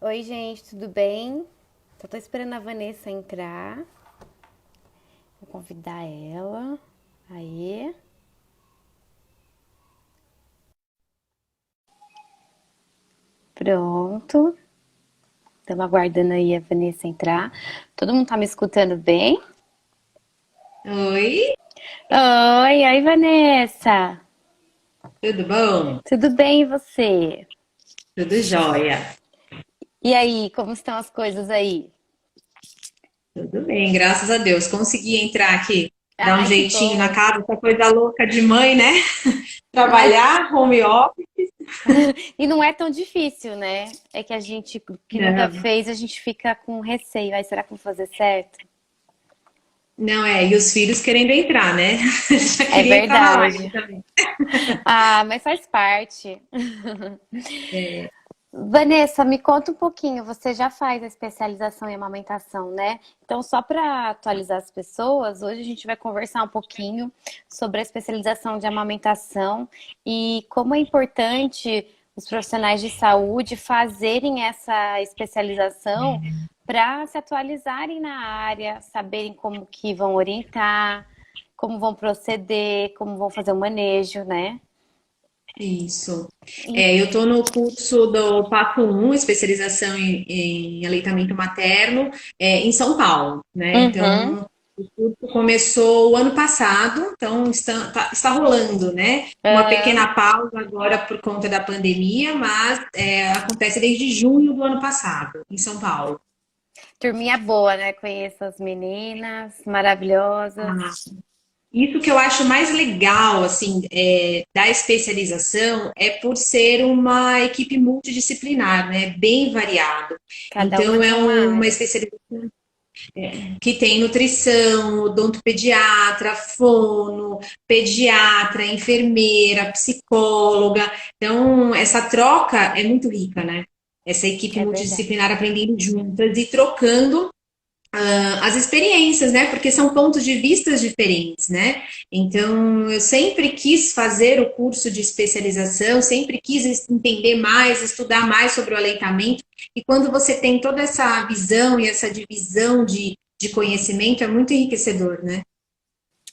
Oi, gente, tudo bem? Só tô esperando a Vanessa entrar. Vou convidar ela. Aí. Pronto. Estamos aguardando aí a Vanessa entrar. Todo mundo tá me escutando bem? Oi, Oi, Vanessa. tudo bom? Tudo bem e você? Tudo jóia. E aí, como estão as coisas aí? Tudo bem, graças a Deus. Consegui entrar aqui, dar um Ai, que jeitinho na bom. casa, essa coisa louca de mãe, né? Mas Trabalhar, home office. e não é tão difícil, né? É que a gente que nunca Não, fez, a gente fica com receio. Ai, será que eu vou fazer certo? não é. E os filhos querendo entrar, né? Já É queria entrar na live verdade. também. Ah, mas faz parte. É, Vanessa, me conta um pouquinho. Você já faz a especialização em amamentação, né? Então, só para atualizar as pessoas, hoje a gente vai conversar um pouquinho sobre a especialização de amamentação e como é importante os profissionais de saúde fazerem essa especialização para se atualizarem na área, saberem como que vão orientar, como vão proceder, como vão fazer o manejo, né? isso. E- Eu estou no curso do Passo 1, especialização em aleitamento materno, em São Paulo, né? Uhum. Então, o curso começou o ano passado, então está rolando, né? Uma Aham. pequena pausa agora por conta da pandemia, mas acontece desde junho do ano passado, em São Paulo. Turminha boa, né? Conheço as meninas maravilhosas. Isso que eu acho mais legal, assim, da especialização é por ser uma equipe multidisciplinar, né? Bem variado. Cada uma Então, de é uma uma área. especialização que tem nutrição, odontopediatra, fono, pediatra, enfermeira, psicóloga. Então, essa troca é muito rica, né? Essa equipe É verdade. multidisciplinar aprendendo juntas e trocando as experiências, né? Porque são pontos de vistas diferentes, né? Então, eu sempre quis fazer o curso de especialização, sempre quis entender mais, estudar mais sobre o aleitamento. E quando você tem toda essa visão e essa divisão de conhecimento, é muito enriquecedor, né?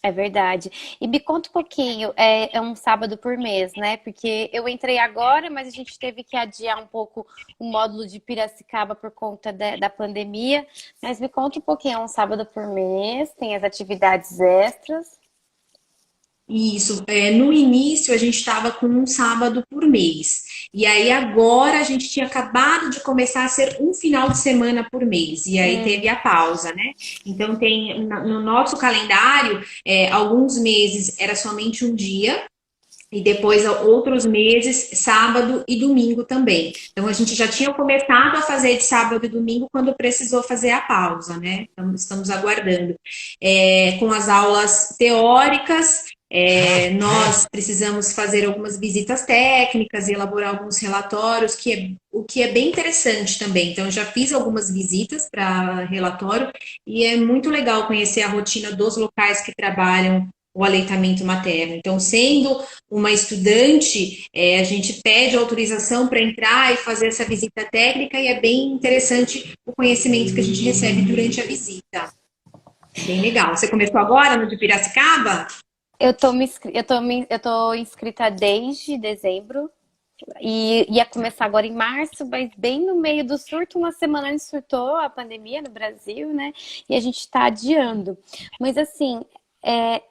É verdade. E me conta um pouquinho, é um sábado por mês, né? Porque eu entrei agora, mas a gente teve que adiar um pouco o módulo de Piracicaba por conta da pandemia. Mas me conta um pouquinho, é um sábado por mês, tem as atividades extras. Isso, no início a gente estava com um sábado por mês. E aí agora a gente tinha acabado de começar a ser um final de semana por mês. E aí teve Hum, a pausa, né? Então tem no nosso calendário, alguns meses era somente um dia, e depois outros meses, sábado e domingo também. Então a gente já tinha começado a fazer de sábado e domingo quando precisou fazer a pausa, né? Então estamos aguardando. Com as aulas teóricas, nós precisamos fazer algumas visitas técnicas e elaborar alguns relatórios, o que é bem interessante também. Então, eu já fiz algumas visitas para relatório e é muito legal conhecer a rotina dos locais que trabalham o aleitamento materno. Então, sendo uma estudante, a gente pede autorização para entrar e fazer essa visita técnica e é bem interessante o conhecimento que a gente recebe durante a visita. Bem legal. Você começou agora no de Piracicaba? eu tô inscrita desde dezembro. E ia começar agora em março, mas bem no meio do surto, uma semana antes surtou a pandemia no Brasil, né? E a gente está adiando. Mas assim, é,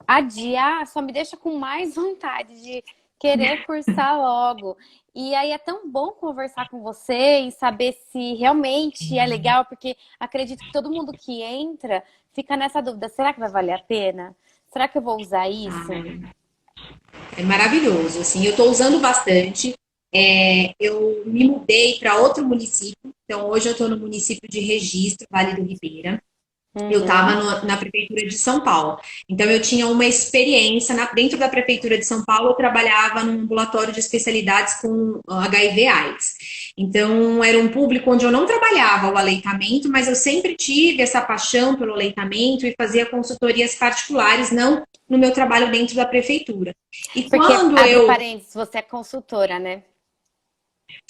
adiar só me deixa com mais vontade de querer cursar logo. E aí é tão bom conversar com você e saber se realmente é legal, porque acredito que todo mundo que entra fica nessa dúvida: será que vai valer a pena? Será que eu vou usar isso? É maravilhoso, assim, eu estou usando bastante. Eu me mudei para outro município, então hoje eu estou no município de Registro, Vale do Ribeira. Eu Uhum. estava na prefeitura de São Paulo. Então eu tinha uma experiência dentro da prefeitura de São Paulo. Eu trabalhava num ambulatório de especialidades com HIV/AIDS. Então era um público onde eu não trabalhava o aleitamento, mas eu sempre tive essa paixão pelo aleitamento e fazia consultorias particulares, não no meu trabalho dentro da prefeitura. E Porque, quando abre eu parênteses, você é consultora, né?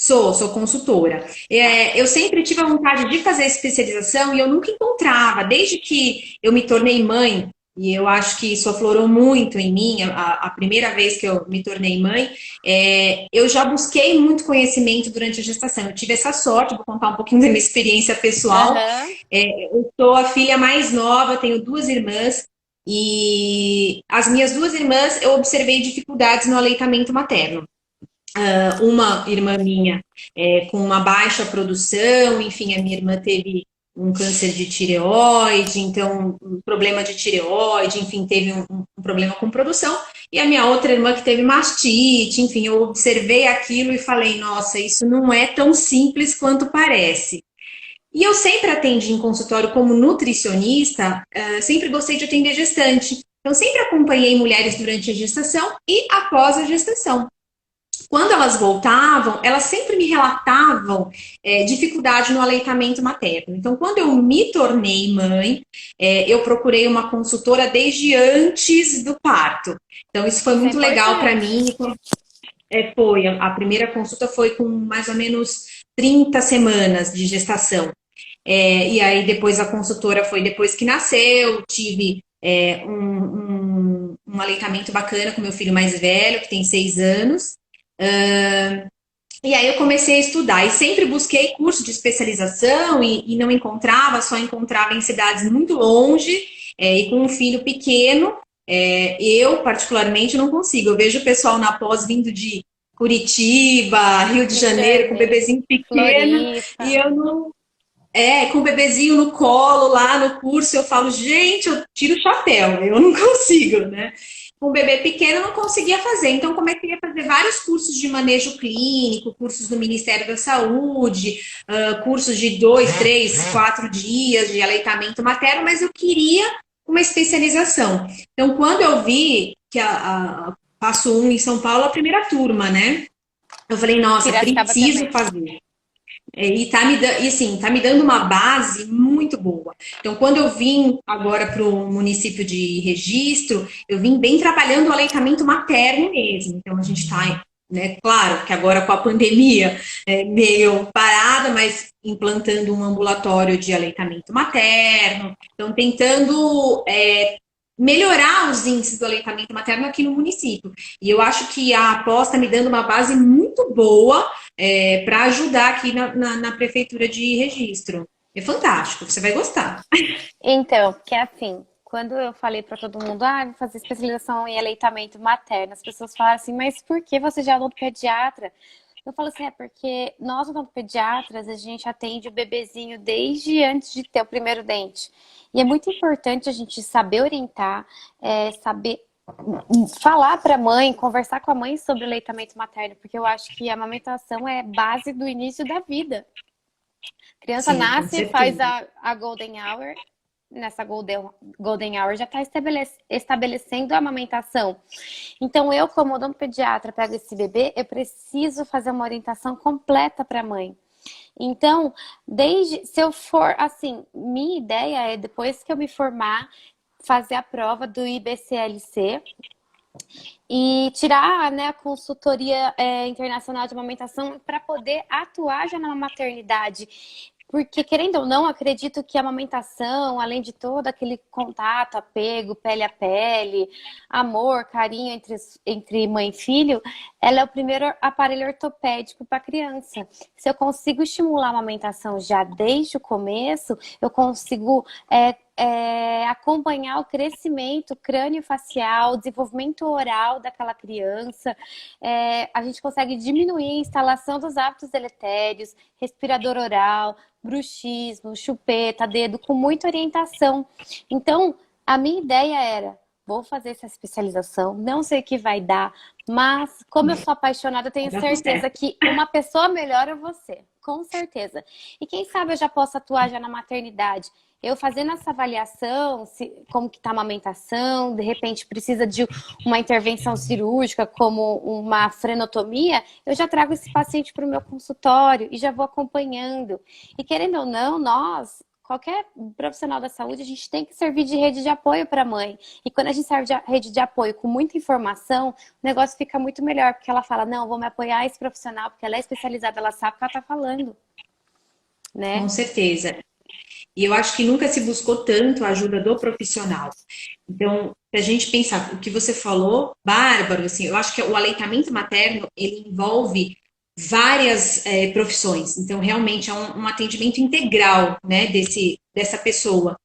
Sou consultora. Eu sempre tive a vontade de fazer especialização e eu nunca encontrava. Desde que eu me tornei mãe, e eu acho que isso aflorou muito em mim, a primeira vez que eu me tornei mãe, eu já busquei muito conhecimento durante a gestação. Eu tive essa sorte, vou contar um pouquinho da minha experiência pessoal. Aham. Eu sou a filha mais nova, tenho duas irmãs, e as minhas duas irmãs eu observei dificuldades no aleitamento materno. Uma irmã minha com uma baixa produção, enfim, a minha irmã teve um câncer de tireoide, então um problema de tireoide, enfim, teve um problema com produção, e a minha outra irmã que teve mastite, enfim, eu observei aquilo e falei, nossa, isso não é tão simples quanto parece. E eu sempre atendi em consultório como nutricionista, sempre gostei de atender gestante. Então, sempre acompanhei mulheres durante a gestação e após a gestação. Quando elas voltavam, elas sempre me relatavam dificuldade no aleitamento materno. Então, quando eu me tornei mãe, eu procurei uma consultora desde antes do parto. Então, isso foi Isso é muito legal para importante. mim. A primeira consulta foi com mais ou menos 30 semanas de gestação. E aí, depois a consultora foi depois que nasceu, tive um aleitamento bacana com meu filho mais velho, que tem 6 anos. E aí eu comecei a estudar e sempre busquei curso de especialização e não encontrava, só encontrava em cidades muito longe e com um filho pequeno. Eu, particularmente, não consigo. Eu vejo o pessoal na pós vindo de Curitiba, Rio de Rio de Janeiro, com Janeiro, bebezinho pequeno, e Floripa. eu não. Com o bebezinho no colo lá no curso, eu falo, gente, eu tiro o chapéu, eu não consigo, né? Com o bebê pequeno eu não conseguia fazer, então comecei a fazer vários cursos de manejo clínico, cursos do Ministério da Saúde, cursos de 2, 3, 4 dias de aleitamento materno, mas eu queria uma especialização. Então, quando eu vi que a Passo 1 em São Paulo, a primeira turma, né? Eu falei, nossa, Piracicaba preciso também. fazer. Tá me dando uma base muito boa. Então, quando eu vim agora para o município de Registro, eu vim bem trabalhando o aleitamento materno mesmo. Então, a gente está, né, claro que agora com a pandemia meio parada, mas implantando um ambulatório de aleitamento materno. Então, tentando melhorar os índices do aleitamento materno aqui no município. E eu acho que a APOS está me dando uma base muito boa para ajudar aqui na prefeitura de Registro. É fantástico, você vai gostar. Então, porque assim, quando eu falei pra todo mundo, vou fazer especialização em aleitamento materno, as pessoas falaram assim, mas por que você já é odontopediatra? Eu falo assim, porque nós odontopediatras, a gente atende o bebezinho desde antes de ter o primeiro dente. E é muito importante a gente saber orientar, saber falar para a mãe, conversar com a mãe sobre o aleitamento materno, porque eu acho que a amamentação é base do início da vida. A criança Sim, com nasce, faz certeza. a Golden Hour, nessa Golden Hour já está estabelecendo a amamentação. Então, eu, como odontopediatra, pego esse bebê, eu preciso fazer uma orientação completa para a mãe. Então, se eu for, assim, minha ideia é, depois que eu me formar, fazer a prova do IBCLC e tirar, né, a consultoria internacional de amamentação para poder atuar já na maternidade. Porque, querendo ou não, acredito que a amamentação, além de todo aquele contato, apego, pele a pele, amor, carinho entre mãe e filho, ela é o primeiro aparelho ortopédico para a criança. Se eu consigo estimular a amamentação já desde o começo, eu consigo acompanhar o crescimento crânio-facial, o desenvolvimento oral daquela criança. A gente consegue diminuir a instalação dos hábitos deletérios, respirador oral, bruxismo, chupeta, dedo, com muita orientação. Então, a minha ideia era, vou fazer essa especialização, não sei o que vai dar, mas como eu sou apaixonada, eu tenho Vai dar tudo certeza certo. que uma pessoa melhor é você, com certeza. E quem sabe eu já posso atuar já na maternidade. Eu fazendo essa avaliação, como que está a amamentação, de repente precisa de uma intervenção cirúrgica, como uma frenotomia, eu já trago esse paciente para o meu consultório e já vou acompanhando. E querendo ou não, nós, qualquer profissional da saúde, a gente tem que servir de rede de apoio para a mãe. E quando a gente serve de rede de apoio com muita informação, o negócio fica muito melhor, porque ela fala, não, vou me apoiar a esse profissional, porque ela é especializada, ela sabe o que ela está falando, Com né? certeza. E eu acho que nunca se buscou tanto a ajuda do profissional. Então, se a gente pensar o que você falou, bárbaro, assim, eu acho que o aleitamento materno, ele envolve várias profissões. Então, realmente é um atendimento integral, né, dessa pessoa.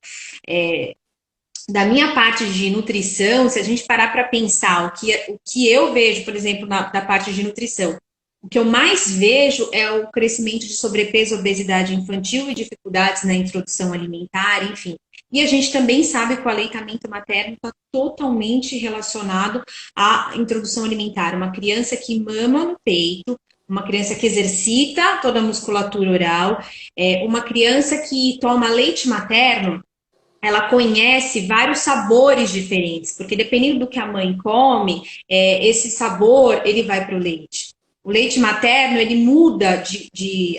Da minha parte de nutrição, se a gente parar para pensar o que eu vejo, por exemplo, da parte de nutrição, o que eu mais vejo é o crescimento de sobrepeso, obesidade infantil e dificuldades na introdução alimentar, enfim. E a gente também sabe que o aleitamento materno está totalmente relacionado à introdução alimentar. Uma criança que mama no peito, uma criança que exercita toda a musculatura oral, uma criança que toma leite materno, ela conhece vários sabores diferentes, porque dependendo do que a mãe come, esse sabor ele vai para o leite. O leite materno ele muda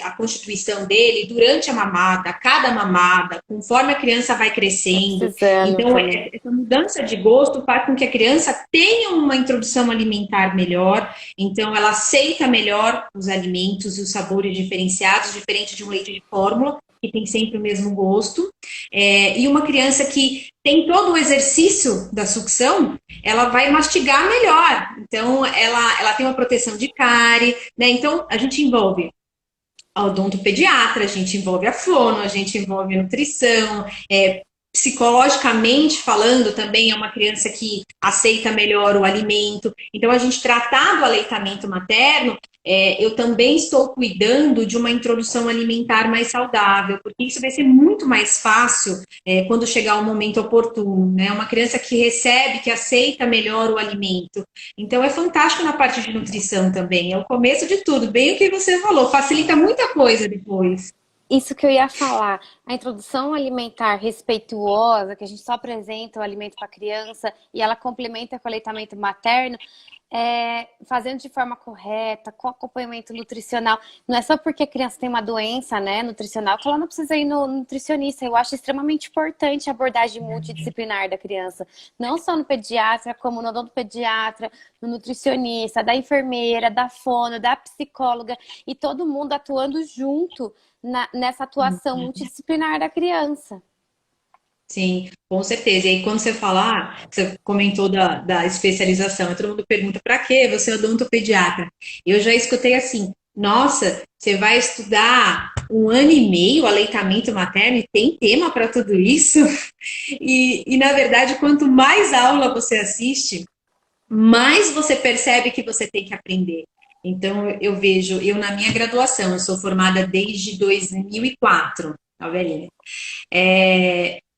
a constituição dele durante a mamada, cada mamada, conforme a criança vai Tá crescendo. precisando Então, também. essa mudança de gosto faz com que a criança tenha uma introdução alimentar melhor, então ela aceita melhor os alimentos e os sabores diferenciados, diferente de um leite de fórmula, que tem sempre o mesmo gosto. E uma criança que tem todo o exercício da sucção, ela vai mastigar melhor. Então, ela tem uma proteção de cárie, né? Então, a gente envolve a odontopediatra, a gente envolve a fono, a gente envolve a nutrição, psicologicamente falando também é uma criança que aceita melhor o alimento. Então, a gente tratar do aleitamento materno, eu também estou cuidando de uma introdução alimentar mais saudável, porque isso vai ser muito mais fácil quando chegar o momento oportuno, né? Uma criança que recebe, que aceita melhor o alimento. Então, é fantástico na parte de nutrição também. É o começo de tudo, bem o que você falou, facilita muita coisa depois. Isso que eu ia falar, a introdução alimentar respeituosa, que a gente só apresenta o alimento para a criança e ela complementa com o aleitamento materno, fazendo de forma correta, com acompanhamento nutricional. Não é só porque a criança tem uma doença, né, nutricional que ela não precisa ir no nutricionista. Eu acho extremamente importante a abordagem multidisciplinar da criança. Não só no pediatra, como no odontopediatra, no nutricionista, da enfermeira, da fono, da psicóloga e todo mundo atuando junto nessa atuação multidisciplinar da criança. Sim, com certeza. E aí, quando você falar, você comentou da especialização, e todo mundo pergunta, para quê? Você é odontopediatra. Eu já escutei assim, nossa, você vai estudar 1 ano e meio aleitamento materno e tem tema para tudo isso? Na verdade, quanto mais aula você assiste, mais você percebe que você tem que aprender. Então, eu vejo, eu na minha graduação, eu sou formada desde 2004, tá velhinha?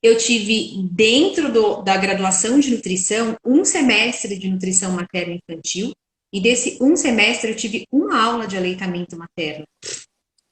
Eu tive, dentro da graduação de nutrição, um semestre de nutrição materno-infantil, e desse um semestre eu tive uma aula de aleitamento materno.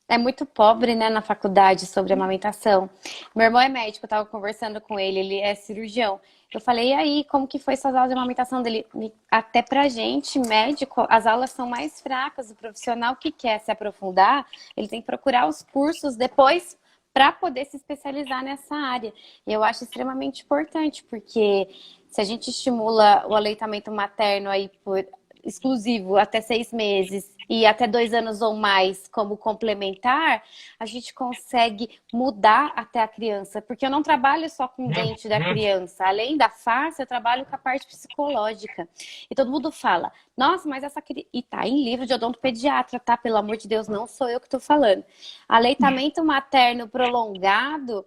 É muito pobre, né, na faculdade sobre amamentação. Meu irmão é médico, eu tava conversando com ele, ele é cirurgião. Eu falei, e aí, como que foi suas aulas de amamentação dele? Até pra gente, médico, as aulas são mais fracas. O profissional que quer se aprofundar, ele tem que procurar os cursos depois para poder se especializar nessa área. E eu acho extremamente importante, porque se a gente estimula o aleitamento materno aí por exclusivo até 6 meses e até 2 anos ou mais como complementar, a gente consegue mudar até a criança, porque eu não trabalho só com o dente da criança, além da face, eu trabalho com a parte psicológica. E todo mundo fala, nossa, mas essa criança... E tá em livro de odontopediatra, tá? Pelo amor de Deus, não sou eu que tô falando. Aleitamento materno prolongado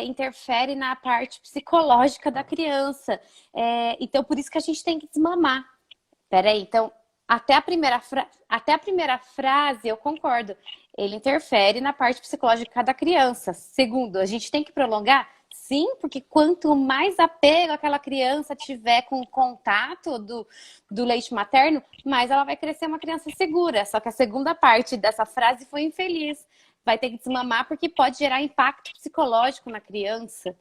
interfere na parte psicológica da criança. Então, por isso que a gente tem que desmamar. Peraí, então, até a primeira frase, eu concordo. Ele interfere na parte psicológica da criança. Segundo, a gente tem que prolongar? Sim, porque quanto mais apego aquela criança tiver com o contato do leite materno, mais ela vai crescer uma criança segura. Só que a segunda parte dessa frase foi infeliz. Vai ter que desmamar porque pode gerar impacto psicológico na criança.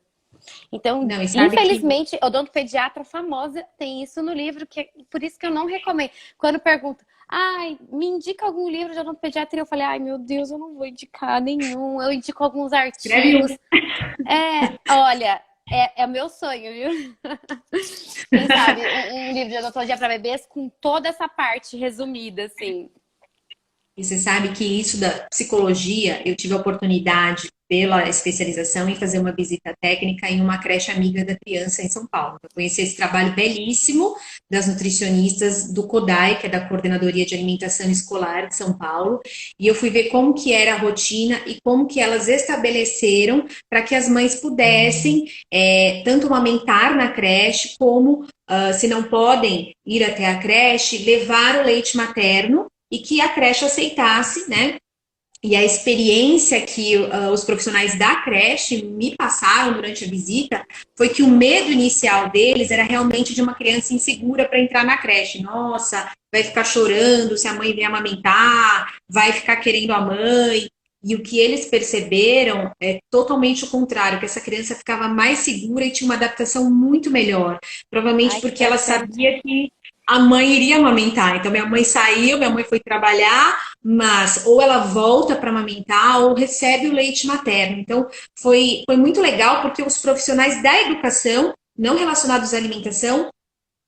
Então, Não, e sabe que infelizmente, odontopediatra famosa tem isso no livro, por isso que eu não recomendo. Quando pergunto, ai, me indica algum livro de odontopediatria. Eu falei, ai, meu Deus, eu não vou indicar nenhum. Eu indico alguns Escreve artigos. um. Olha, é o meu sonho, viu? Quem sabe um livro de odontologia para bebês com toda essa parte resumida, assim. E você sabe que isso da psicologia, eu tive a oportunidade, pela especialização, em fazer uma visita técnica em uma creche amiga da criança em São Paulo. Eu conheci esse trabalho belíssimo das nutricionistas do CODAI, que é da Coordenadoria de Alimentação Escolar de São Paulo, e eu fui ver como que era a rotina e como que elas estabeleceram para que as mães pudessem tanto amamentar na creche, como, se não podem ir até a creche, levar o leite materno e que a creche aceitasse, né? E a experiência que os profissionais da creche me passaram durante a visita foi que o medo inicial deles era realmente de uma criança insegura para entrar na creche. Nossa, vai ficar chorando se a mãe vier amamentar, vai ficar querendo a mãe. E o que eles perceberam é totalmente o contrário, que essa criança ficava mais segura e tinha uma adaptação muito melhor. Provavelmente Ai, que porque ela perfeito. sabia que a mãe iria amamentar. Então, minha mãe saiu, minha mãe foi trabalhar, mas ou ela volta para amamentar ou recebe o leite materno. Então, foi muito legal porque os profissionais da educação, não relacionados à alimentação,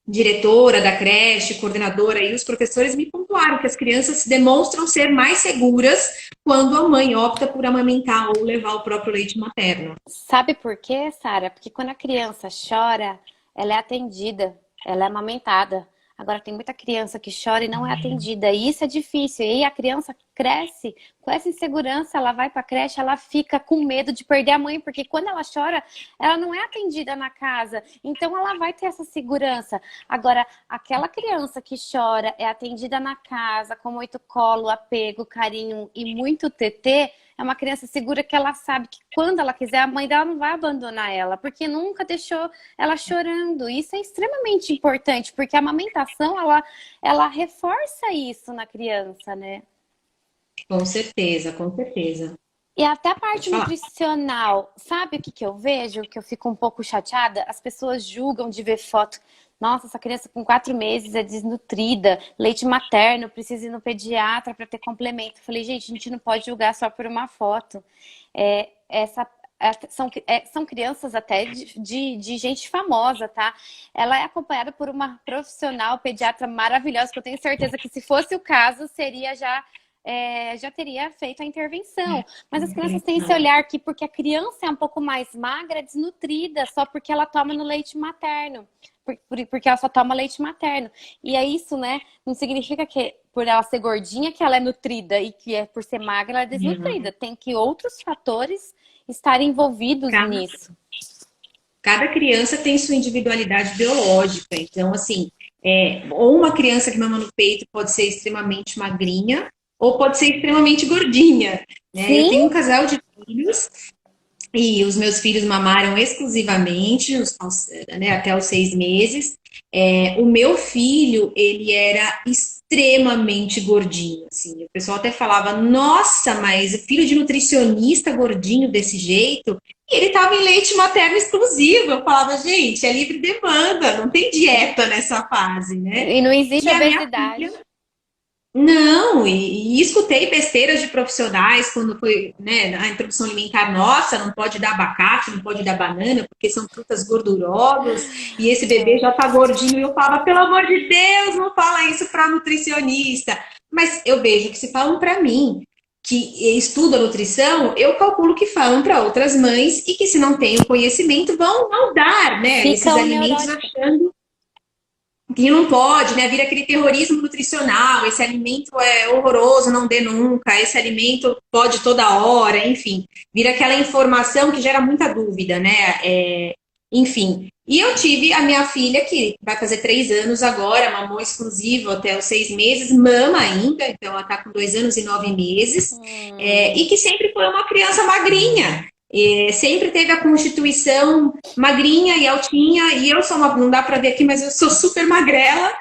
diretora da creche, coordenadora e os professores me pontuaram que as crianças demonstram ser mais seguras quando a mãe opta por amamentar ou levar o próprio leite materno. Sabe por quê, Sara? Porque quando a criança chora, ela é atendida, ela é amamentada. Agora, tem muita criança que chora e não é atendida, e isso é difícil. E aí a criança cresce com essa insegurança, ela vai para a creche, ela fica com medo de perder a mãe, porque quando ela chora, ela não é atendida na casa, então ela vai ter essa segurança. Agora, aquela criança que chora, é atendida na casa, com muito colo, apego, carinho e muito tetê, é uma criança segura que ela sabe que quando ela quiser, a mãe dela não vai abandonar ela, porque nunca deixou ela chorando. Isso é extremamente importante, porque a amamentação, ela reforça isso na criança, né? Com certeza, com certeza. E até a Pode parte falar. nutricional, sabe o que que eu vejo? Que eu fico um pouco chateada? As pessoas julgam de ver foto. Nossa, essa criança com 4 meses é desnutrida, leite materno, precisa ir no pediatra para ter complemento. Eu falei, gente, a gente não pode julgar só por uma foto. São crianças até de gente famosa, tá? Ela é acompanhada por uma profissional pediatra maravilhosa, que eu tenho certeza que se fosse o caso, seria já teria feito a intervenção. Mas as crianças têm esse olhar aqui porque a criança é um pouco mais magra, desnutrida, só porque ela toma no leite materno. Porque ela só toma leite materno. E é isso, né? Não significa que por ela ser gordinha que ela é nutrida e que por ser magra ela é desnutrida. Tem que outros fatores estarem envolvidos Cada, nisso. cada criança tem sua individualidade biológica. Então, assim, ou uma criança que mama no peito pode ser extremamente magrinha, ou pode ser extremamente gordinha, né? Eu Sim, tenho um casal de filhos e os meus filhos mamaram exclusivamente né, até os 6 meses. O meu filho, ele era extremamente gordinho, assim. O pessoal até falava, nossa, mas filho de nutricionista gordinho desse jeito? E ele estava em leite materno exclusivo. Eu falava, gente, é livre demanda, não tem dieta nessa fase, né? e não existe E a minha obesidade. filha não, e escutei besteiras de profissionais quando foi, né, a introdução alimentar, nossa, não pode dar abacate, não pode dar banana, porque são frutas gordurosas, e esse bebê já tá gordinho, e eu falava, pelo amor de Deus, não fala isso para nutricionista. Mas eu vejo que se falam para mim, que estudo a nutrição, eu calculo que falam para outras mães, e que se não têm o conhecimento, vão não dar, né, Fica esses o alimentos neurótico. achando que não pode, né? Vira aquele terrorismo nutricional, esse alimento é horroroso, não dê nunca, esse alimento pode toda hora, enfim. Vira aquela informação que gera muita dúvida, né? Enfim. E eu tive a minha filha, que vai fazer 3 anos agora, mamou exclusivo até os 6 meses, mama ainda, então ela tá com 2 anos e 9 meses, e que sempre foi uma criança magrinha. Sempre teve a constituição magrinha e altinha, e eu sou não dá para ver aqui, mas eu sou super magrela.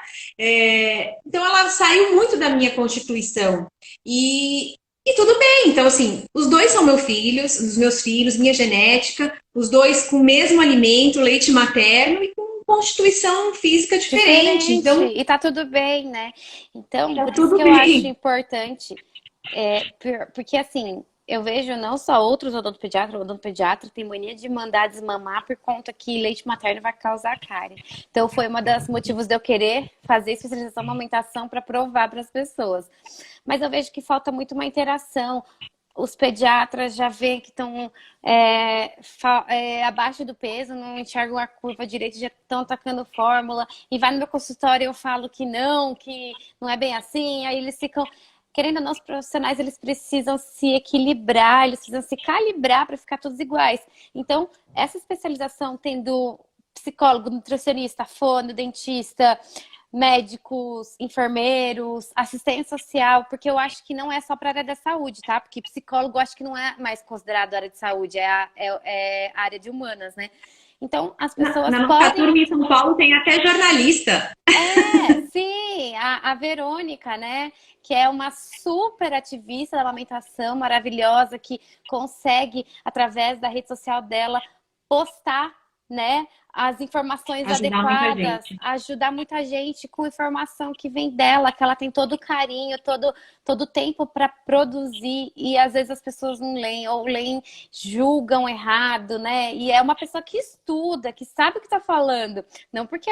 Então ela saiu muito da minha constituição. E tudo bem, então assim, os dois são os meus filhos, minha genética, os dois com o mesmo alimento, leite materno, e com constituição física diferente. Então, E tá tudo bem, né? Então, tá por isso tudo que eu acho bem. importante, porque assim, eu vejo não só outros odontopediatra tem mania de mandar desmamar por conta que leite materno vai causar cárie. Então, foi uma das motivos de eu querer fazer especialização em amamentação para provar para as pessoas. Mas eu vejo que falta muito uma interação. Os pediatras já veem que estão abaixo do peso, não enxergam a curva direito, já estão atacando fórmula. E vai no meu consultório, eu falo que não é bem assim. Aí eles ficam, querendo ou não, os profissionais, eles precisam se equilibrar, eles precisam se calibrar para ficar todos iguais. Então, essa especialização tendo psicólogo, nutricionista, fono, dentista, médicos, enfermeiros, assistente social, porque eu acho que não é só para a área da saúde, tá? Porque psicólogo eu acho que não é mais considerado área de saúde, é a área de humanas, né? Então, as pessoas Na nossa podem. turma em São Paulo tem até jornalista. Sim, a Verônica, né? Que é uma super ativista da amamentação, maravilhosa, que consegue, através da rede social dela, postar, né, as informações Ajudar muita adequadas, gente. ajudar muita gente com informação que vem dela, que ela tem todo o carinho, todo o tempo para produzir, e às vezes as pessoas não leem, ou leem, julgam errado, né? E é uma pessoa que estuda, que sabe o que está falando. Não porque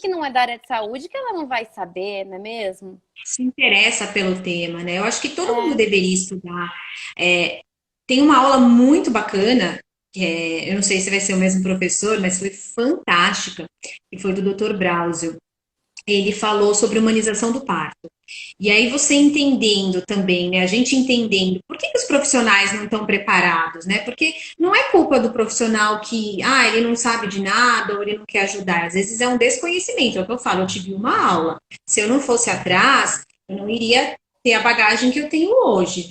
não é da área de saúde que ela não vai saber, não é mesmo? Se interessa pelo tema, né? Eu acho que todo mundo É. deveria estudar. Tem uma aula muito bacana, eu não sei se vai ser o mesmo professor, mas foi fantástica, que foi do Dr. Brauzio. Ele falou sobre humanização do parto. E aí você entendendo também, né? A gente entendendo por que os profissionais não estão preparados, né? Porque não é culpa do profissional que, ele não sabe de nada ou ele não quer ajudar. Às vezes é um desconhecimento. É o que eu falo, eu tive uma aula. Se eu não fosse atrás, eu não iria ter a bagagem que eu tenho hoje.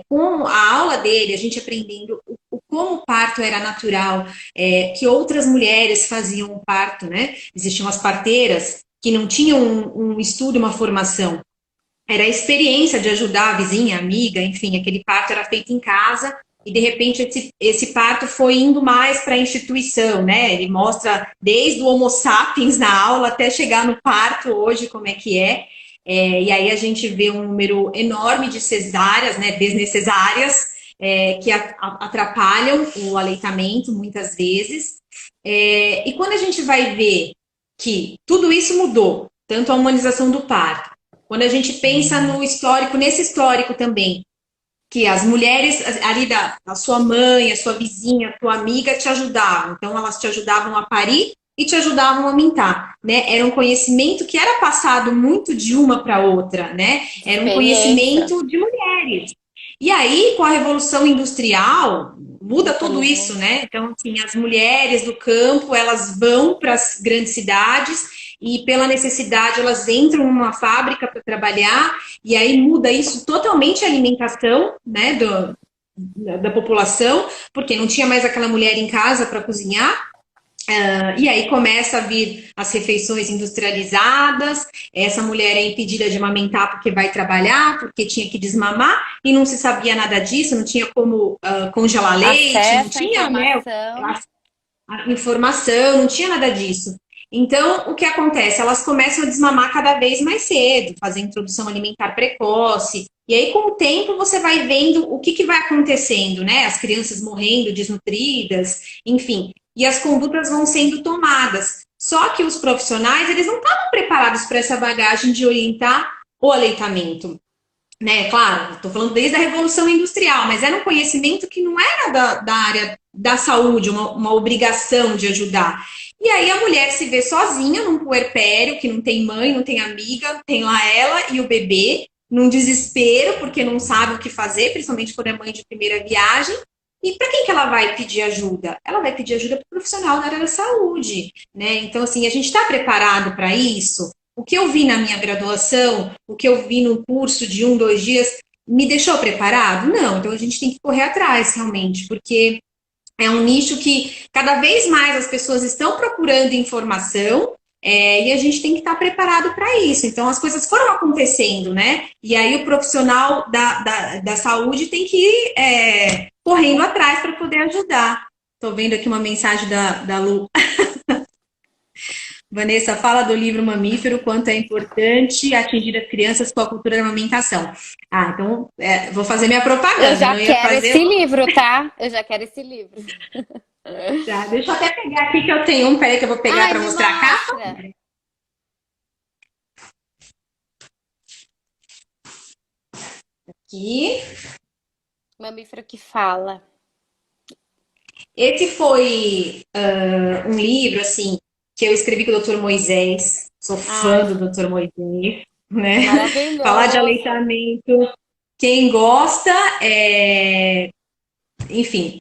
Com a aula dele, a gente aprendendo como o parto era natural, que outras mulheres faziam o parto, né? Existiam as parteiras que não tinham um estudo, uma formação. Era a experiência de ajudar a vizinha, a amiga, enfim, aquele parto era feito em casa e de repente esse parto foi indo mais para a instituição, né? Ele mostra desde o Homo sapiens na aula até chegar no parto hoje, como é que é. E aí a gente vê um número enorme de cesáreas, né, desnecessárias, que atrapalham o aleitamento muitas vezes. E quando a gente vai ver que tudo isso mudou, tanto a humanização do parto, quando a gente pensa no histórico, nesse histórico também, que as mulheres ali da sua mãe, a sua vizinha, a tua amiga te ajudavam. Então, elas te ajudavam a parir e te ajudavam a amamentar, né? Era um conhecimento que era passado muito de uma para outra, né? Era um Experiência. conhecimento de mulheres. E aí, com a Revolução Industrial, muda tudo isso, Infelizmente. né? Então, assim, as mulheres do campo, elas vão para as grandes cidades e pela necessidade elas entram numa fábrica para trabalhar e aí muda isso totalmente a alimentação, né, da população, porque não tinha mais aquela mulher em casa para cozinhar. E aí começa a vir as refeições industrializadas, essa mulher é impedida de amamentar porque vai trabalhar, porque tinha que desmamar, e não se sabia nada disso, não tinha como congelar leite, não Acesso à tinha, né, informação. a informação, não tinha nada disso. Então, o que acontece? Elas começam a desmamar cada vez mais cedo, fazer introdução alimentar precoce, e aí com o tempo você vai vendo o que vai acontecendo, né? As crianças morrendo, desnutridas, enfim, e as condutas vão sendo tomadas. Só que os profissionais, eles não estavam preparados para essa bagagem de orientar o aleitamento, né? Claro, estou falando desde a Revolução Industrial, mas era um conhecimento que não era da área da saúde, uma obrigação de ajudar. E aí a mulher se vê sozinha num puerpério, que não tem mãe, não tem amiga, tem lá ela e o bebê, num desespero, porque não sabe o que fazer, principalmente quando é mãe de primeira viagem. E para quem que ela vai pedir ajuda? Ela vai pedir ajuda para o profissional da área da saúde, né? Então, assim, a gente está preparado para isso? O que eu vi na minha graduação, o que eu vi no curso de 1, 2 dias, me deixou preparado? Não, então a gente tem que correr atrás, realmente, porque é um nicho que cada vez mais as pessoas estão procurando informação, e a gente tem que estar preparado para isso. Então, as coisas foram acontecendo, né? E aí o profissional da saúde tem que ir correndo atrás para poder ajudar. Estou vendo aqui uma mensagem da Lu. Vanessa, fala do livro Mamífero, quanto é importante atingir as crianças com a cultura da amamentação. Ah, então vou fazer minha Eu propaganda, já não ia quero fazer. esse livro, tá? Eu já quero esse livro. Tá, deixa eu até pegar aqui que eu tenho um, peraí que eu vou pegar Ai, para me mostrar a capa. mostra. Aqui. Mamífero que fala. Esse foi um livro, assim, que eu escrevi com o Dr. Moisés. Sou Ai, fã do Dr. Moisés, né? Falar de maravilhoso. aleitamento. Quem gosta, enfim.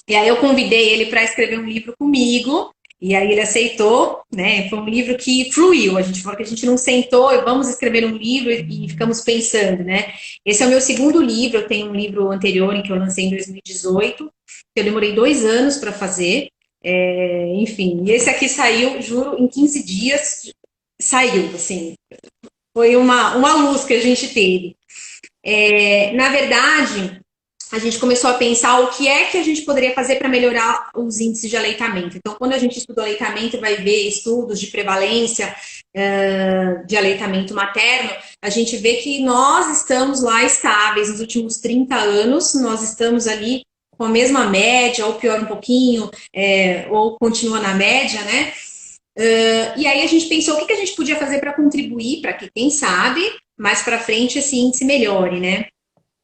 E aí eu convidei ele para escrever um livro comigo. E aí ele aceitou, né? Foi um livro que fluiu. A gente falou que a gente não sentou e vamos escrever um livro e ficamos pensando, né? Esse é o meu segundo livro. Eu tenho um livro anterior em que eu lancei em 2018. Eu demorei 2 anos para fazer. Enfim, e esse aqui saiu, juro, em 15 dias. Saiu, assim. Foi uma luz que a gente teve. Na verdade, a gente começou a pensar o que é que a gente poderia fazer para melhorar os índices de aleitamento. Então, quando a gente estuda aleitamento, vai ver estudos de prevalência de aleitamento materno, a gente vê que nós estamos lá estáveis nos últimos 30 anos, nós estamos ali com a mesma média, ou pior um pouquinho, ou continua na média, né? E aí a gente pensou o que a gente podia fazer para contribuir para que, quem sabe, mais para frente esse índice melhore, né?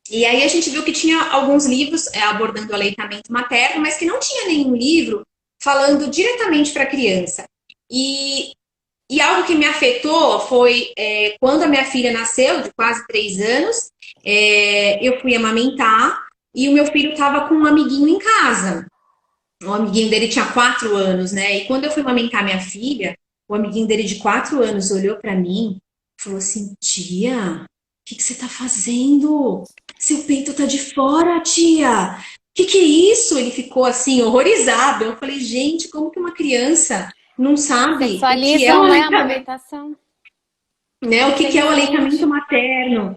E aí a gente viu que tinha alguns livros abordando o aleitamento materno, mas que não tinha nenhum livro falando diretamente para a criança. E algo que me afetou foi quando a minha filha nasceu, de quase 3 anos, eu fui amamentar e o meu filho estava com um amiguinho em casa. O amiguinho dele tinha 4 anos, né? E quando eu fui amamentar minha filha, o amiguinho dele de 4 anos olhou para mim e falou assim: tia, o que você tá fazendo? Seu peito tá de fora, tia. O que é isso? Ele ficou assim, horrorizado. Eu falei, gente, como que uma criança não sabe o que é o Sexualizam, né, a aleitamento, amamentação. né? O que é o aleitamento Infelizmente. materno?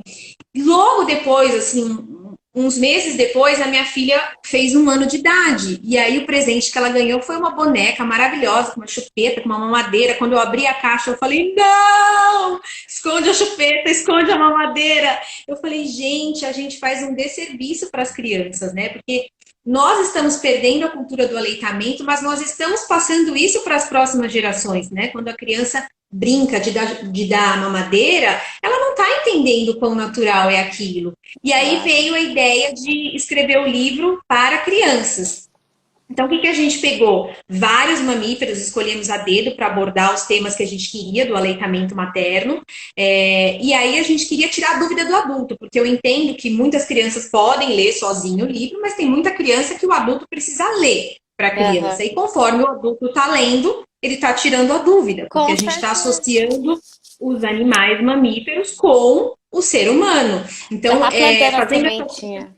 E logo depois, assim, uns meses depois, a minha filha fez 1 ano de idade. E aí o presente que ela ganhou foi uma boneca maravilhosa, com uma chupeta, com uma mamadeira. Quando eu abri a caixa, eu falei, não! Esconde a chupeta, esconde a mamadeira. Eu falei, gente, a gente faz um desserviço para as crianças, né? Porque nós estamos perdendo a cultura do aleitamento, mas nós estamos passando isso para as próximas gerações, né? Quando a criança brinca de dar mamadeira, ela não está entendendo quão natural é aquilo. E aí Claro. veio a ideia de escrever o livro para crianças. Então, o que a gente pegou? Vários mamíferos, escolhemos a dedo para abordar os temas que a gente queria do aleitamento materno. E aí a gente queria tirar a dúvida do adulto, porque eu entendo que muitas crianças podem ler sozinho o livro, mas tem muita criança que o adulto precisa ler para a criança. Aham. E conforme o adulto está lendo, ele está tirando a dúvida, porque Com a gente está certeza. associando os animais mamíferos com o ser humano. Já Então, tá plantando a fazendo essa, sementinha.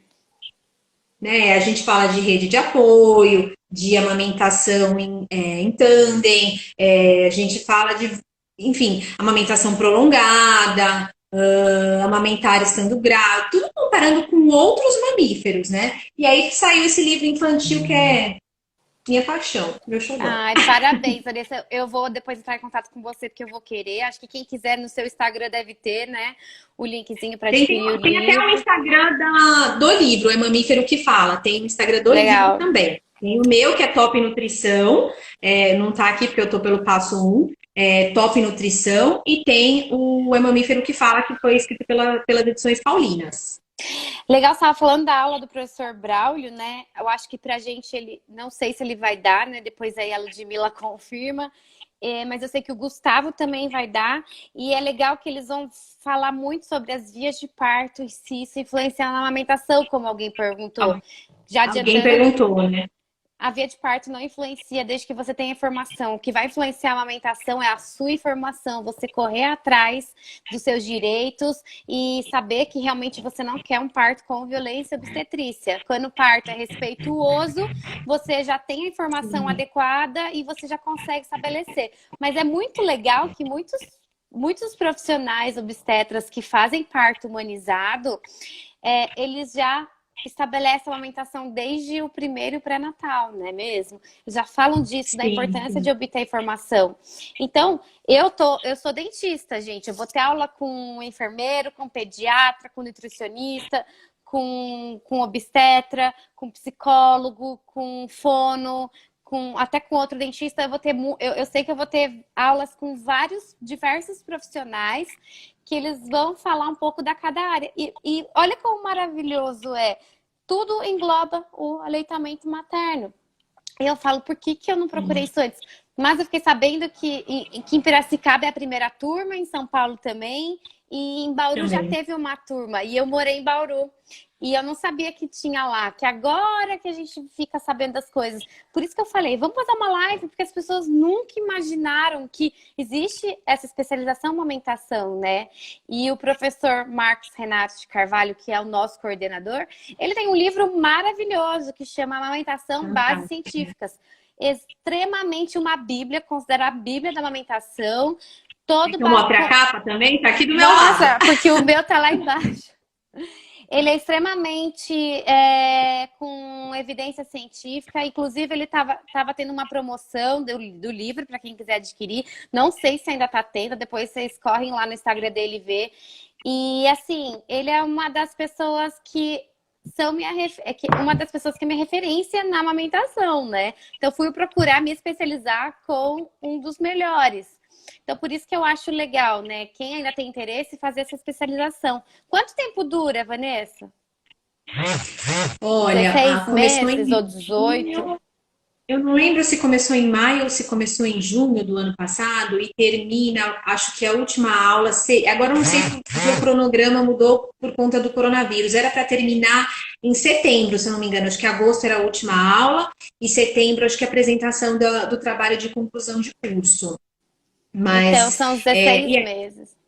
né, a gente fala de rede de apoio, de amamentação em tandem, a gente fala de, enfim, amamentação prolongada, amamentar estando grávido, tudo comparando com outros mamíferos, né? E aí saiu esse livro infantil que é minha paixão, meu xodó. Ai, parabéns, Vanessa. Eu vou depois entrar em contato com você, porque eu vou querer. Acho que quem quiser no seu Instagram deve ter, né? O linkzinho para Tem, adquirir o tem até o livro. Instagram do livro, é Mamífero que Fala. Tem o Instagram do livro Legal. também. Tem o meu, que é Top Nutrição. Não tá aqui porque eu tô pelo passo 1. Top Nutrição. E tem o É Mamífero que Fala, que foi escrito pelas edições Paulinas. Legal, você estava falando da aula do professor Braulio, né? Eu acho que pra gente ele, não sei se ele vai dar, né? Depois aí a Ludmilla confirma. Mas eu sei que o Gustavo também vai dar. E é legal que eles vão falar muito sobre as vias de parto e se isso influenciar na amamentação, como alguém perguntou. Já Alguém adiantando, perguntou, né? a via de parto não influencia desde que você tenha informação. O que vai influenciar a amamentação é a sua informação, você correr atrás dos seus direitos e saber que realmente você não quer um parto com violência obstetrícia. Quando o parto é respeituoso, você já tem a informação adequada e você já consegue estabelecer. Mas é muito legal que muitos profissionais obstetras que fazem parto humanizado, eles já estabelece a amamentação desde o primeiro pré-natal, não é mesmo? Já falam disso, da Sim, importância sim. de obter informação. Então, eu sou dentista, gente. Eu vou ter aula com um enfermeiro, com um pediatra, com um nutricionista, com obstetra, com psicólogo, com fono, até com outro dentista. Eu sei que eu vou ter aulas com diversos profissionais que eles vão falar um pouco da cada área. E olha como maravilhoso é. Tudo engloba o aleitamento materno. E eu falo, por que eu não procurei isso antes? Mas eu fiquei sabendo que em Piracicaba é a primeira turma, em São Paulo também, e em Bauru já Também. teve uma turma, e eu morei em Bauru. E eu não sabia que tinha lá, que agora que a gente fica sabendo das coisas. Por isso que eu falei, vamos fazer uma live, porque as pessoas nunca imaginaram que existe essa especialização em amamentação, né? E o professor Marcos Renato de Carvalho, que é o nosso coordenador, ele tem um livro maravilhoso que chama Amamentação Bases Fantástico. Científicas. Extremamente uma bíblia, considerada a bíblia da amamentação. Todo Então, mostra a capa também, tá aqui do meu lado. Nossa, porque o meu tá lá embaixo. Ele é extremamente com evidência científica. Inclusive, ele estava tendo uma promoção do livro para quem quiser adquirir. Não sei se ainda está tendo. Depois vocês correm lá no Instagram dele e vê. E assim, ele é uma das pessoas que uma das pessoas que é minha referência na amamentação, né? Então, fui procurar me especializar com um dos melhores. Então, por isso que eu acho legal, né? Quem ainda tem interesse, fazer essa especialização. Quanto tempo dura, Vanessa? Olha, 16 começou meses ou em 18? eu não lembro se começou em maio ou se começou em junho do ano passado e termina, acho que a última aula, agora eu não sei se o cronograma mudou por conta do coronavírus, era para terminar em setembro, se eu não me engano, acho que agosto era a última aula e setembro acho que a apresentação do trabalho de conclusão de curso. Então, Mas, são 16 meses.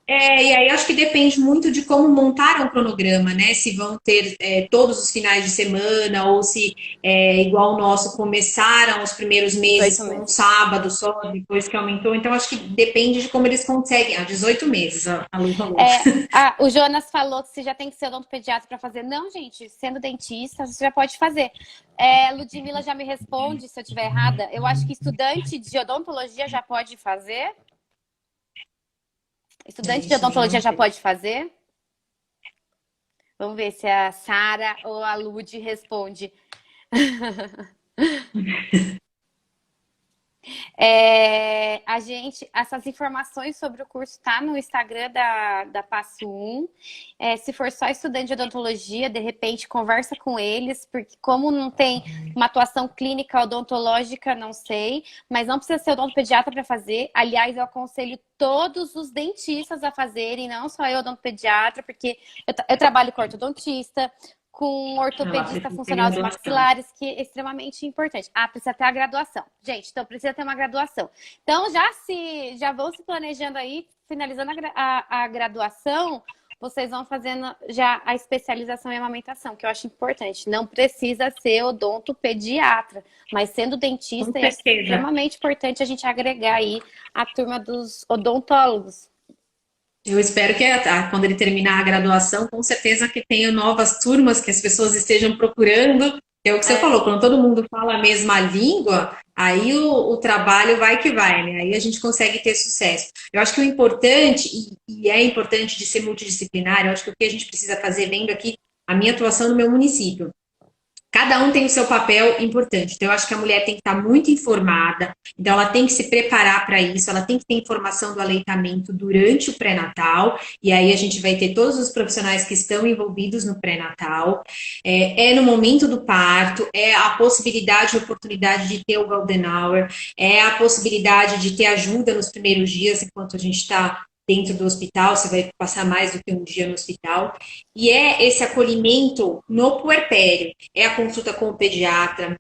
e aí acho que depende muito de como montaram o cronograma, né? Se vão ter todos os finais de semana ou se, igual o nosso, começaram os primeiros meses 18 com um meses. sábado só, depois que aumentou. Então, acho que depende de como eles conseguem. 18 meses, a Lu falou. O Jonas falou que você já tem que ser odontopediatra para fazer. Não, gente, sendo dentista, você já pode fazer. Ludmila já me responde se eu estiver errada. Eu acho que estudante de odontologia já pode fazer. Estudante de odontologia já pode fazer? Vamos ver se a Sara ou a Lud responde. Essas informações sobre o curso tá no Instagram da Passo 1. Se for só estudante de odontologia, de repente conversa com eles, porque como não tem uma atuação clínica odontológica, não sei, mas não precisa ser odontopediatra para fazer. Aliás, eu aconselho todos os dentistas a fazerem, não só eu odontopediatra, porque eu trabalho com ortodontista, com ortopedista funcional dos maxilares, que é extremamente importante. Precisa ter a graduação. Gente, então precisa ter uma graduação. Então, já vão se planejando aí, finalizando a graduação, vocês vão fazendo já a especialização em amamentação, que eu acho importante. Não precisa ser odontopediatra, mas sendo dentista, é extremamente importante a gente agregar aí a turma dos odontólogos. Eu espero que quando ele terminar a graduação, com certeza que tenha novas turmas que as pessoas estejam procurando. É o que você falou, quando todo mundo fala a mesma língua, aí o trabalho vai que vai, né? Aí a gente consegue ter sucesso. Eu acho que o importante, e é importante de ser multidisciplinar, eu acho que o que a gente precisa fazer, vendo aqui a minha atuação no meu município, cada um tem o seu papel importante. Então, eu acho que a mulher tem que estar muito informada. Então, ela tem que se preparar para isso. Ela tem que ter informação do aleitamento durante o pré-natal. E aí, a gente vai ter todos os profissionais que estão envolvidos no pré-natal. No momento do parto. É a possibilidade e oportunidade de ter o Golden Hour. É a possibilidade de ter ajuda nos primeiros dias, enquanto a gente está dentro do hospital, você vai passar mais do que um dia no hospital, e é esse acolhimento no puerpério, é a consulta com o pediatra,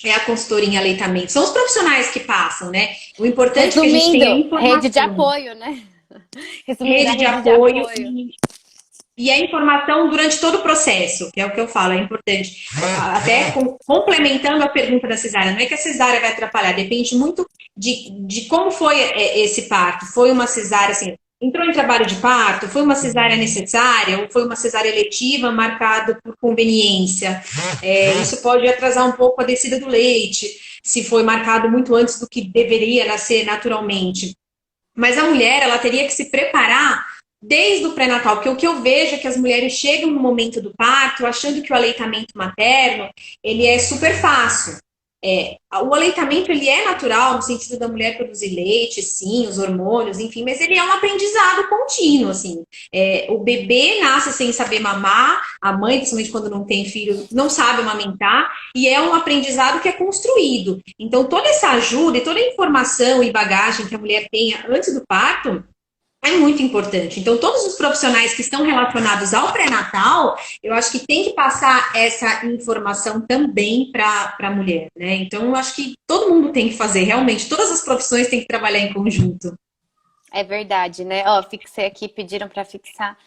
é a consultoria em aleitamento, são os profissionais que passam, né? O importante é que a gente tenha informação. Rede de apoio, né? Rede de apoio. E a informação durante todo o processo, que é o que eu falo, é importante. Até complementando a pergunta da cesárea, não é que a cesárea vai atrapalhar, depende muito de como foi esse parto. Foi uma cesárea, assim, entrou em trabalho de parto, foi uma cesárea necessária ou foi uma cesárea eletiva marcada por conveniência? Isso pode atrasar um pouco a descida do leite, se foi marcado muito antes do que deveria nascer naturalmente. Mas a mulher, ela teria que se preparar desde o pré-natal, porque o que eu vejo é que as mulheres chegam no momento do parto achando que o aleitamento materno, ele é super fácil. O aleitamento, ele é natural, no sentido da mulher produzir leite, sim, os hormônios, enfim, mas ele é um aprendizado contínuo, assim. O bebê nasce sem saber mamar, a mãe, principalmente quando não tem filho, não sabe amamentar, e é um aprendizado que é construído. Então, toda essa ajuda e toda a informação e bagagem que a mulher tenha antes do parto, é muito importante. Então, todos os profissionais que estão relacionados ao pré-natal, eu acho que tem que passar essa informação também para a mulher, né? Então, eu acho que todo mundo tem que fazer, realmente, todas as profissões têm que trabalhar em conjunto. É verdade, né? Ó, fixei aqui, pediram para fixar.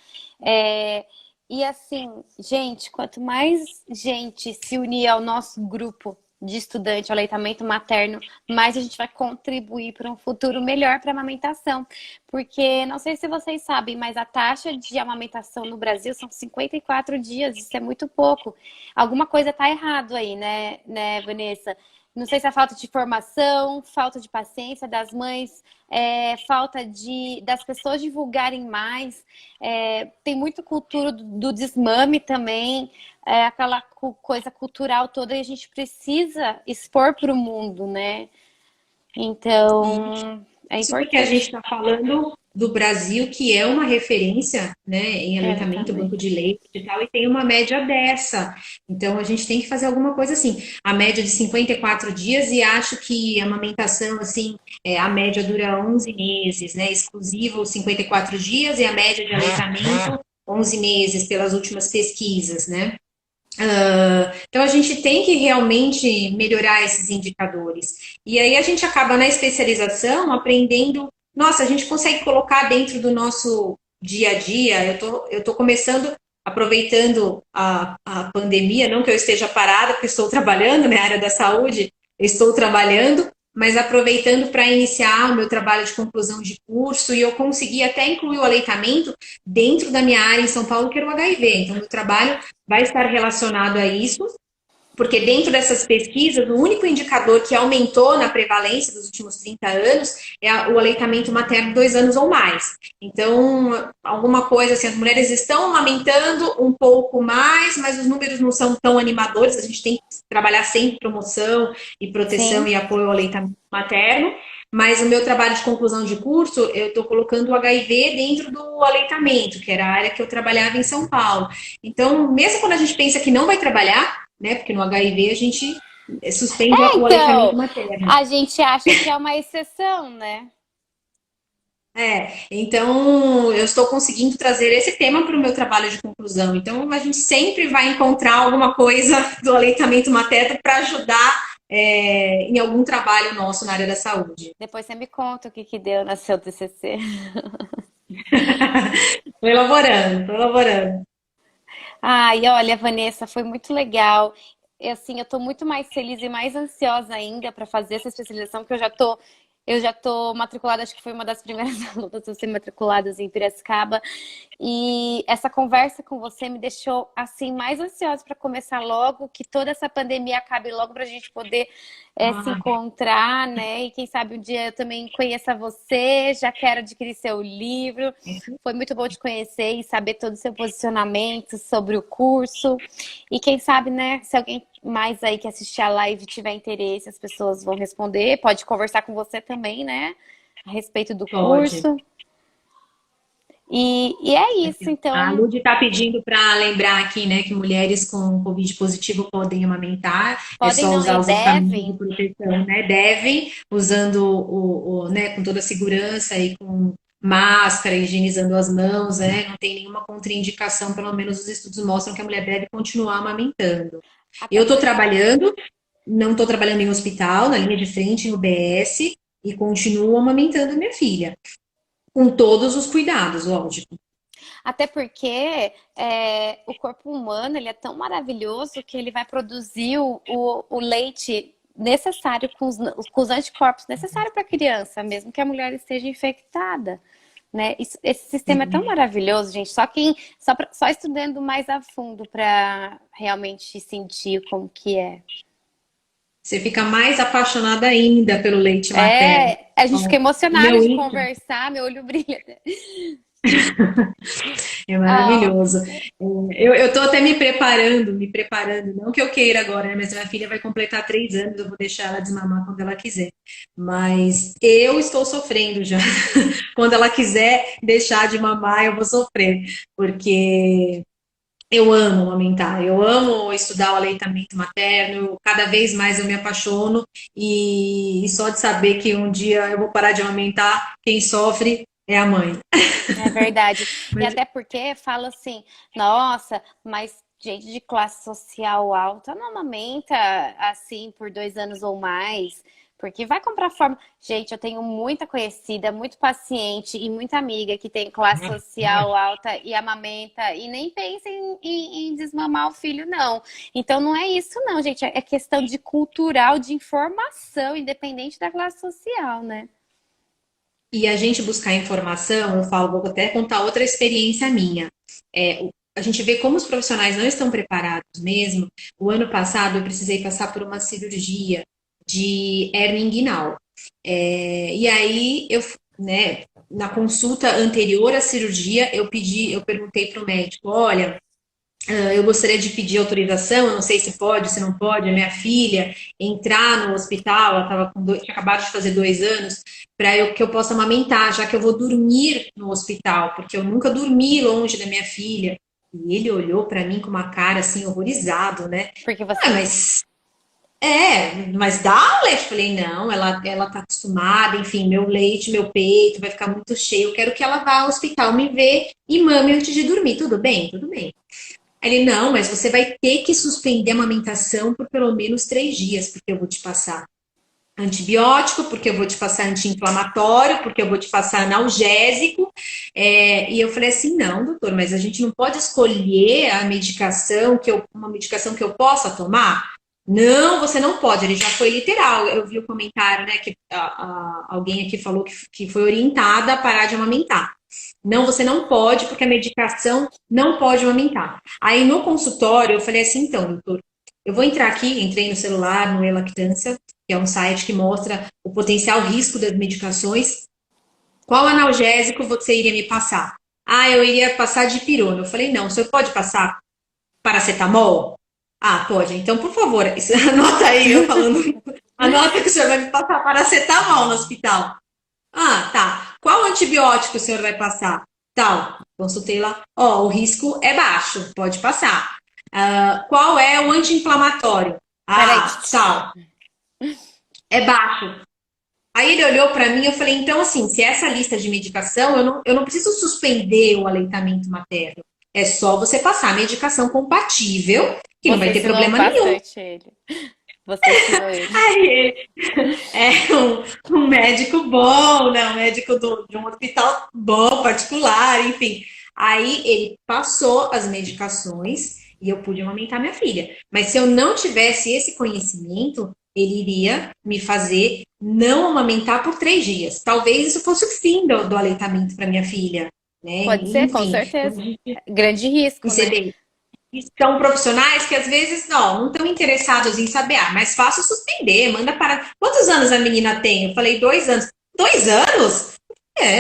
É, e assim, gente, quanto mais gente se unir ao nosso grupo de estudante, ao aleitamento materno, mais a gente vai contribuir para um futuro melhor para a amamentação. Porque, não sei se vocês sabem, mas a taxa de amamentação no Brasil são 54 dias, isso é muito pouco. Alguma coisa está errado aí, né, Vanessa? Não sei se é falta de formação, falta de paciência das mães, falta das pessoas divulgarem mais. Tem muito cultura do desmame também, aquela coisa cultural toda e a gente precisa expor para o mundo, né? Então, é Isso porque a gente importante. está falando do Brasil, que é uma referência, né, em aleitamento, banco Exatamente. de leite e tal, e tem uma média dessa. Então, a gente tem que fazer alguma coisa assim. A média de 54 dias, e acho que a amamentação, assim, a média dura 11 meses, né, exclusivo 54 dias, e a média de aleitamento 11 meses, pelas últimas pesquisas, né? Então a gente tem que realmente melhorar esses indicadores. E aí a gente acaba na especialização aprendendo, nossa, a gente consegue colocar dentro do nosso dia a dia. Eu tô começando, aproveitando a pandemia, não que eu esteja parada, porque estou trabalhando, né, área da saúde, eu estou trabalhando, mas aproveitando para iniciar o meu trabalho de conclusão de curso, e eu consegui até incluir o aleitamento dentro da minha área em São Paulo, que era o HIV. Então, meu trabalho vai estar relacionado a isso, porque dentro dessas pesquisas, o único indicador que aumentou na prevalência dos últimos 30 anos é o aleitamento materno 2 anos ou mais. Então, alguma coisa assim, as mulheres estão amamentando um pouco mais, mas os números não são tão animadores, a gente tem que trabalhar sempre promoção e proteção Sim. e apoio ao aleitamento materno. Mas o meu trabalho de conclusão de curso, eu estou colocando o HIV dentro do aleitamento, que era a área que eu trabalhava em São Paulo. Então, mesmo quando a gente pensa que não vai trabalhar, né? Porque no HIV a gente suspende o aleitamento Então, materno. a gente acha que é uma exceção, né? Então eu estou conseguindo trazer esse tema para o meu trabalho de conclusão. Então a gente sempre vai encontrar alguma coisa do aleitamento materno para ajudar em algum trabalho nosso na área da saúde. Depois você me conta o que que deu no seu TCC. Estou elaborando, estou elaborando. Ai, olha, Vanessa, foi muito legal. Assim, eu tô muito mais feliz e mais ansiosa ainda para fazer essa especialização, porque eu já tô matriculada, acho que foi uma das primeiras alunas a ser matriculadas em Piracicaba. E essa conversa com você me deixou assim mais ansiosa para começar logo, que toda essa pandemia acabe logo para a gente poder se Ah, encontrar, né? E quem sabe um dia eu também conheça você, já quero adquirir seu livro. Foi muito bom te conhecer e saber todo o seu posicionamento sobre o curso. E quem sabe, né, se alguém mais aí que assistir a live tiver interesse, as pessoas vão responder. Pode conversar com você também, né? A respeito do pode. curso. E é isso, A então. Lud está pedindo para lembrar aqui, né, que mulheres com Covid positivo podem amamentar, é Podem só não, usar e os equipamentos de devem. proteção, né? Devem, usando né, com toda a segurança e com máscara, higienizando as mãos, né? Não tem nenhuma contraindicação, pelo menos os estudos mostram que a mulher deve continuar amamentando. Até Eu estou porque. trabalhando, não estou trabalhando em hospital, na linha de frente, em UBS, e continuo amamentando minha filha, com todos os cuidados, lógico. Até porque o corpo humano ele é tão maravilhoso que ele vai produzir o leite necessário com os anticorpos necessários para a criança, mesmo que a mulher esteja infectada, né? Esse sistema é tão maravilhoso, gente. Só estudando mais a fundo para realmente sentir como que é. Você fica mais apaixonada ainda pelo leite materno. É, a gente Ó, fica o emocionada meu de Inca conversar, meu olho brilha. é Ah, maravilhoso. Eu tô até me preparando, não que eu queira agora, né? Mas minha filha vai completar 3 anos, eu vou deixar ela desmamar quando ela quiser. Mas eu estou sofrendo já. Quando ela quiser deixar de mamar, eu vou sofrer, porque eu amo amamentar, eu amo estudar o aleitamento materno, cada vez mais eu me apaixono e só de saber que um dia eu vou parar de amamentar, quem sofre é a mãe. é verdade. E Mas até porque fala assim, nossa, mas gente de classe social alta não amamenta assim por 2 anos ou mais, porque vai comprar forma. Gente, eu tenho muita conhecida, muito paciente e muita amiga que tem classe social alta e amamenta e nem pensa em desmamar o filho, não. Então não é isso, não, gente. É questão de cultural, de informação, independente da classe social, né? e a gente buscar informação, eu falo, vou até contar outra experiência minha. A gente vê como os profissionais não estão preparados mesmo. O ano passado eu precisei passar por uma cirurgia de hérnia inguinal. E aí né, na consulta anterior à cirurgia, eu perguntei para o médico, olha, eu gostaria de pedir autorização, eu não sei se pode, se não pode, a minha filha entrar no hospital, ela tinha acabado de fazer 2 anos, para que eu possa amamentar, já que eu vou dormir no hospital, porque eu nunca dormi longe da minha filha. E ele olhou para mim com uma cara assim, horrorizado, né? Porque Ah, você. mas dá o leite? Eu falei, não, ela tá acostumada, enfim, meu leite, meu peito vai ficar muito cheio, eu quero que ela vá ao hospital me ver e mame antes de dormir. Tudo bem? Tudo bem. Ele, não, mas você vai ter que suspender a amamentação por pelo menos 3 dias, porque eu vou te passar antibiótico, porque eu vou te passar anti-inflamatório, porque eu vou te passar analgésico. E eu falei assim, não, doutor, mas a gente não pode escolher uma medicação que eu possa tomar? Não, você não pode. Ele já foi literal. Eu vi o comentário, né, que alguém aqui falou que foi orientada a parar de amamentar. Não, você não pode, porque a medicação não pode amamentar. Aí no consultório eu falei assim, então, doutor, eu vou entrar aqui, entrei no celular, no E-Lactância, que é um site que mostra o potencial risco das medicações. Qual analgésico você iria me passar? Ah, eu iria passar dipirona. Eu falei, não, o senhor pode passar paracetamol? Ah, pode. Então, por favor, anota aí, eu falando, anota que o senhor vai me passar paracetamol no hospital. Ah, tá. Qual antibiótico o senhor vai passar? Tal. Consultei lá. Ó, o risco é baixo, pode passar. Qual é o anti-inflamatório? Peraí. Ah, tal. É baixo. Aí ele olhou para mim e eu falei, então assim, se essa lista de medicação, eu não preciso suspender o aleitamento materno. É só você passar a medicação compatível, que não Você vai ter ensinou problema nenhum. bastante ele. Você ensinou ele. Aí é um médico bom, né? Um médico de um hospital bom, particular, enfim. Aí ele passou as medicações e eu pude amamentar minha filha. Mas se eu não tivesse esse conhecimento, ele iria me fazer não amamentar por 3 dias. Talvez isso fosse o fim do aleitamento para minha filha, né? Pode ser, com Enfim, certeza. Grande risco, e você né? vê, são profissionais que às vezes não estão interessados em saber, mais fácil suspender, manda para. Quantos anos a menina tem? Eu falei 2 anos. 2 anos?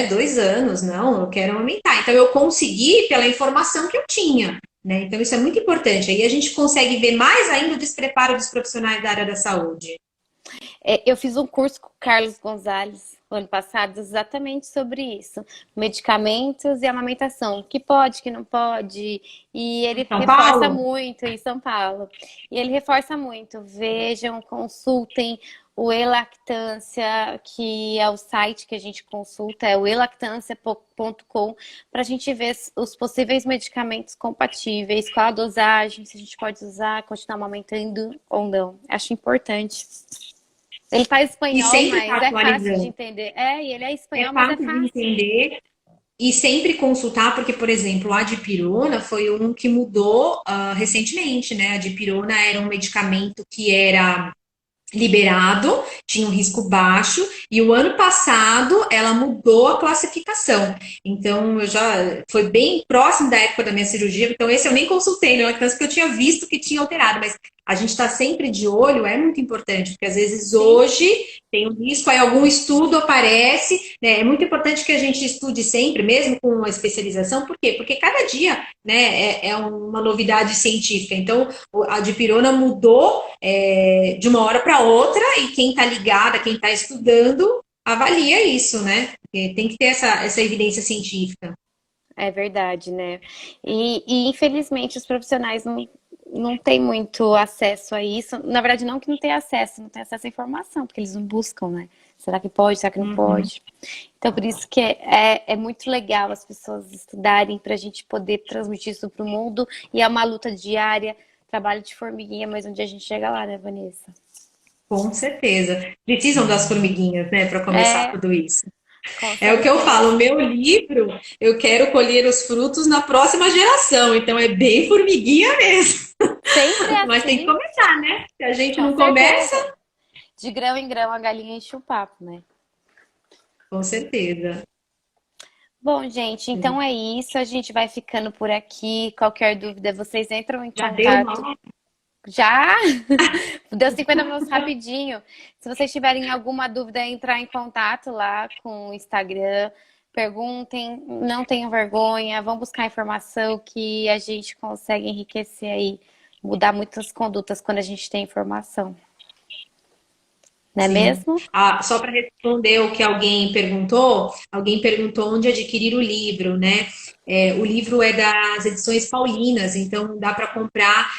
2 anos, não, eu quero aumentar. Então eu consegui pela informação que eu tinha, né? Então isso é muito importante. Aí a gente consegue ver mais ainda o despreparo dos profissionais da área da saúde. Eu fiz um curso com o Carlos Gonzalez no ano passado exatamente sobre isso. Medicamentos e amamentação. O que pode, o que não pode. E ele São reforça Paulo? muito em São Paulo. E ele reforça muito. Vejam, consultem o Elactância, que é o site que a gente consulta, é o elactância.com, para a gente ver os possíveis medicamentos compatíveis, qual a dosagem, se a gente pode usar, continuar amamentando ou não. Acho importante. Ele faz E espanhol, sempre mas está é fácil de atualizando. entender. E ele é É espanhol, mas é fácil de fácil. entender. E sempre consultar, porque, por exemplo, a dipirona foi um que mudou recentemente, né? A dipirona era um medicamento que era liberado, tinha um risco baixo, e o ano passado ela mudou a classificação. Então, eu já foi bem próximo da época da minha cirurgia, então esse eu nem consultei, né? Porque eu tinha visto que tinha alterado, mas a gente está sempre de olho, é muito importante, porque às vezes Sim. hoje tem um risco, aí algum estudo aparece, né? É muito importante que a gente estude sempre, mesmo com uma especialização, por quê? Porque cada dia, né, é uma novidade científica. Então, a dipirona mudou de uma hora para outra, e quem está ligada, quem está estudando, avalia isso, né? Porque tem que ter essa evidência científica. É verdade, né? E infelizmente os profissionais não têm muito acesso a isso. Na verdade, não que não tem acesso à informação, porque eles não buscam, né? Será que pode? Será que não Uhum. pode? Então, por isso que é muito legal as pessoas estudarem para a gente poder transmitir isso para o mundo. E é uma luta diária, trabalho de formiguinha, mas um dia a gente chega lá, né, Vanessa? Com certeza. Precisam das formiguinhas, né, para começar É, tudo isso. com É o que eu certeza. falo, o meu livro, eu quero colher os frutos na próxima geração, então é bem formiguinha mesmo. Sempre é Mas tem que assim, começar, né? Se a gente com não começa, certeza. De grão em grão a galinha enche o papo, né? com certeza. Bom, gente, então é isso. A gente vai ficando por aqui. Qualquer dúvida, vocês entram em Já deu contato. uma. Já? Deu 50 minutos rapidinho. Se vocês tiverem alguma dúvida, entrar em contato lá com o Instagram. Perguntem, não tenham vergonha, vão buscar informação que a gente consegue enriquecer aí, mudar muitas condutas quando a gente tem informação. Não é Sim. mesmo? Ah, só para responder o que alguém perguntou onde adquirir o livro, né? O livro é das Edições Paulinas, então dá para comprar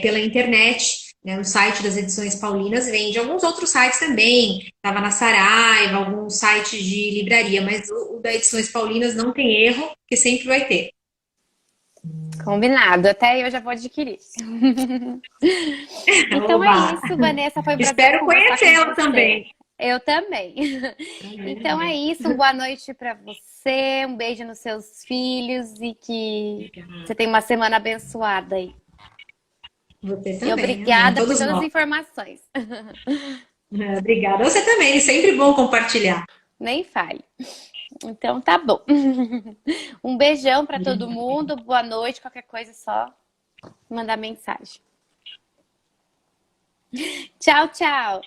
pela internet, né? No site das Edições Paulinas vende. Alguns outros sites também, estava na Saraiva, alguns sites de livraria, mas o da Edições Paulinas não tem erro, que sempre vai ter. Combinado. Até eu já vou adquirir. Então é Oba! isso, Vanessa. Foi um prazer Espero conversar com conhecê-la você. também. Eu também. Então é isso. Boa noite para você. Um beijo nos seus filhos e que você tenha uma semana abençoada aí. Você E também, amém. obrigada por Todos todas as nós. informações. Obrigada. Você também, sempre bom compartilhar. Nem fale. Então tá bom. Um beijão para todo mundo. Boa noite. Qualquer coisa é só mandar mensagem. Tchau, tchau.